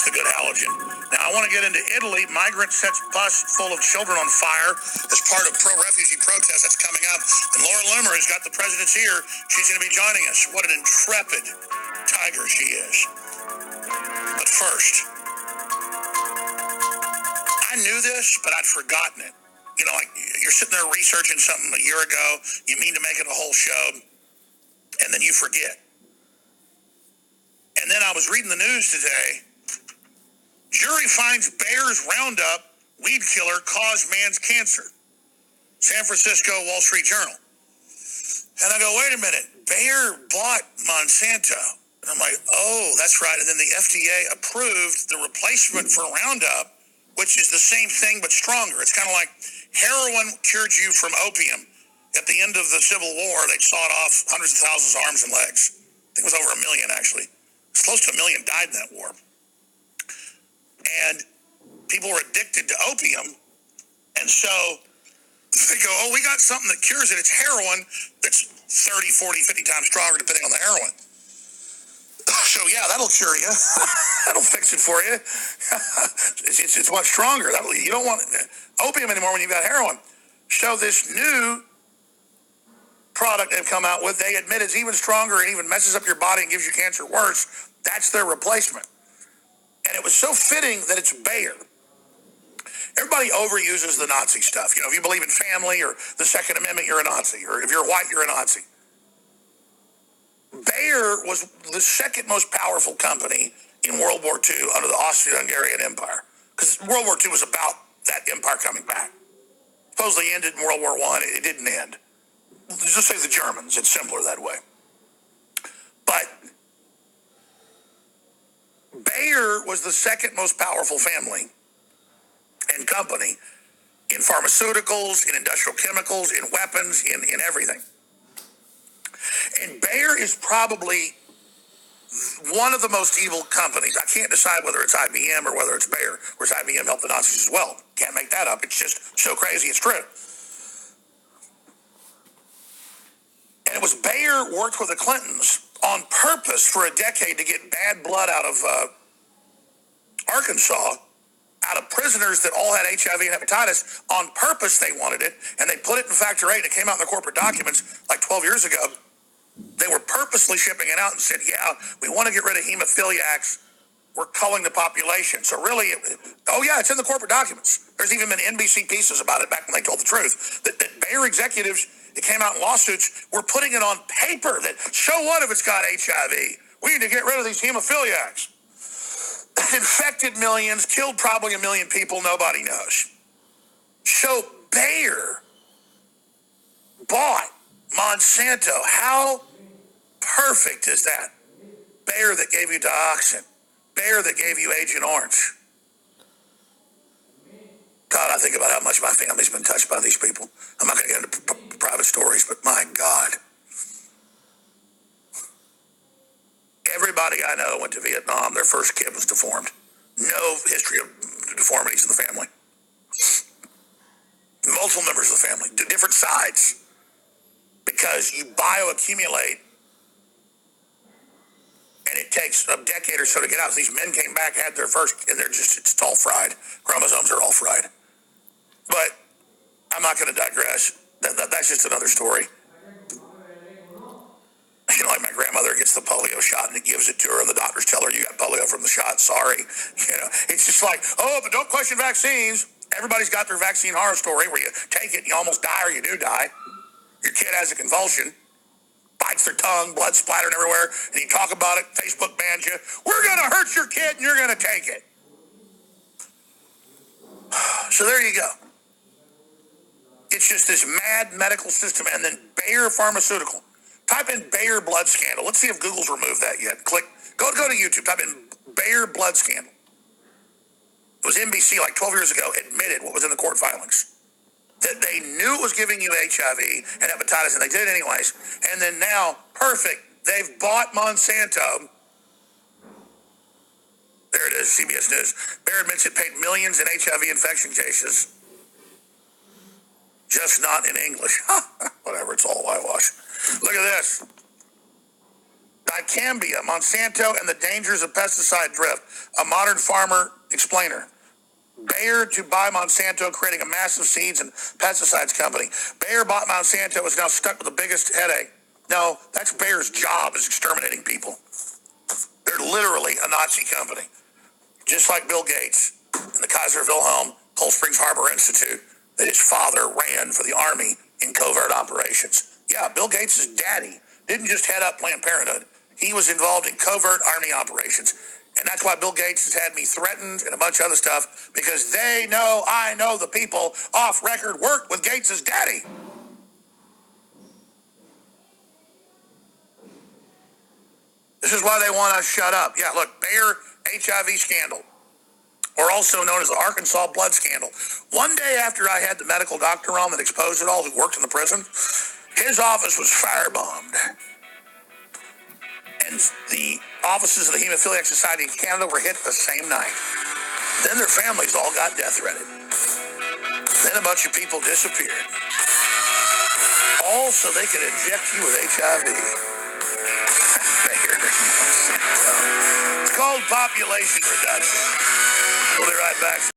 It's the good halogen. Now, I want to get into Italy. Migrant sets bus full of children on fire as part of pro-refugee protest that's coming up. And Laura Loomer has got the president's ear. She's going to be joining us. What an intrepid tiger she is. But first, I knew this, but I'd forgotten it. You know, like you're sitting there researching something a year ago, you mean to make it a whole show, and then you forget. And then I was reading the news today. Jury finds Bayer's Roundup weed killer caused man's cancer. San Francisco Wall Street Journal. And I go, wait a minute, Bayer bought Monsanto. And I'm like, oh, that's right. And then the FDA approved the replacement for Roundup, which is the same thing but stronger. It's kind of like heroin cured you from opium. At the end of the Civil War, they sawed off hundreds of thousands of arms and legs. I think it was over 1 million, actually. It's close to 1 million died in that war. And people were addicted to opium. And so they go, oh, we got something that cures it. It's heroin that's 30, 40, 50 times stronger depending on the heroin. So, yeah, that'll cure you. That'll fix it for you. It's much stronger. You don't want opium anymore when you've got heroin. So this new product they've come out with, they admit it's even stronger and even messes up your body and gives you cancer worse. That's their replacement. And it was so fitting that it's Bayer. Everybody overuses the Nazi stuff. You know, if you believe in family or the Second Amendment, you're a Nazi. Or if you're white, you're a Nazi. Bayer was the second most powerful company in World War II under the Austro-Hungarian Empire. Because World War II was about that empire coming back. Supposedly ended in World War I. It didn't end. Just say the Germans. It's simpler that way. But Bayer was the second most powerful family and company in pharmaceuticals, in industrial chemicals, in weapons, in everything. And Bayer is probably one of the most evil companies. I can't decide whether it's IBM or whether it's Bayer. Of course, IBM helped the Nazis as well. Can't make that up. It's just so crazy it's true. And it was Bayer worked with the Clintons on purpose for a decade to get bad blood out of Arkansas, out of prisoners that all had HIV and hepatitis. On purpose they wanted it, and they put it in Factor 8. It came out in the corporate documents like 12 years ago. They were purposely shipping it out and said, yeah, we want to get rid of hemophiliacs. We're culling the population. So really, it's in the corporate documents. There's even been NBC pieces about it back when they told the truth. That Bayer executives, it came out in lawsuits, were putting it on paper that, so what if it's got HIV? We need to get rid of these hemophiliacs. Infected millions, killed probably 1 million people, nobody knows. So Bayer bought Monsanto. How perfect is that? Bayer that gave you dioxin. Bayer that gave you Agent Orange. God, I think about how much my family's been touched by these people. I'm not going to get into private stories, but my God. Everybody I know went to Vietnam. Their first kid was deformed. No history of deformities in the family. Multiple members of the family, different sides. Because you bioaccumulate, and it takes a decade or so to get out. These men came back, had their first, and it's all fried. Chromosomes are all fried. But I'm not going to digress. That's just another story. You know, like my grandmother gets the polio shot and it gives it to her, and the doctors tell her you got polio from the shot. Sorry. You know, it's just like, oh, but don't question vaccines. Everybody's got their vaccine horror story where you take it and you almost die or you do die. Your kid has a convulsion, bites their tongue, blood splattering everywhere, and you talk about it, Facebook bans you. We're going to hurt your kid and you're going to take it. So there you go. It's just this mad medical system. And then Bayer Pharmaceutical. Type in Bayer blood scandal. Let's see if Google's removed that yet. Go to YouTube. Type in Bayer blood scandal. It was NBC like 12 years ago admitted what was in the court filings. That they knew it was giving you HIV and hepatitis, and they did it anyways. And then now, perfect, they've bought Monsanto. There it is, CBS News. Bayer admits it paid millions in HIV infection cases. Just not in English. Whatever, it's all whitewash. Look at this. Dicambia, Monsanto, and the dangers of pesticide drift. A modern farmer explainer. Bayer to buy Monsanto, creating a massive seeds and pesticides company. Bayer bought Monsanto, is now stuck with the biggest headache. No, that's Bayer's job, is exterminating people. They're literally a Nazi company. Just like Bill Gates and the Kaiser Wilhelm Cold Springs Harbor Institute, that his father ran for the Army in covert operations. Yeah, Bill Gates' daddy didn't just head up Planned Parenthood. He was involved in covert Army operations. And that's why Bill Gates has had me threatened and a bunch of other stuff, because they know I know the people off record worked with Gates' daddy. This is why they want us shut up. Yeah, look, Bayer HIV scandal, or also known as the Arkansas blood scandal. One day after I had the medical doctor on that exposed it all, who worked in the prison, his office was firebombed. And the offices of the Hemophiliac Society in Canada were hit the same night. Then their families all got death threatened. Then a bunch of people disappeared. All so they could inject you with HIV. It's called population reduction. We'll be right back.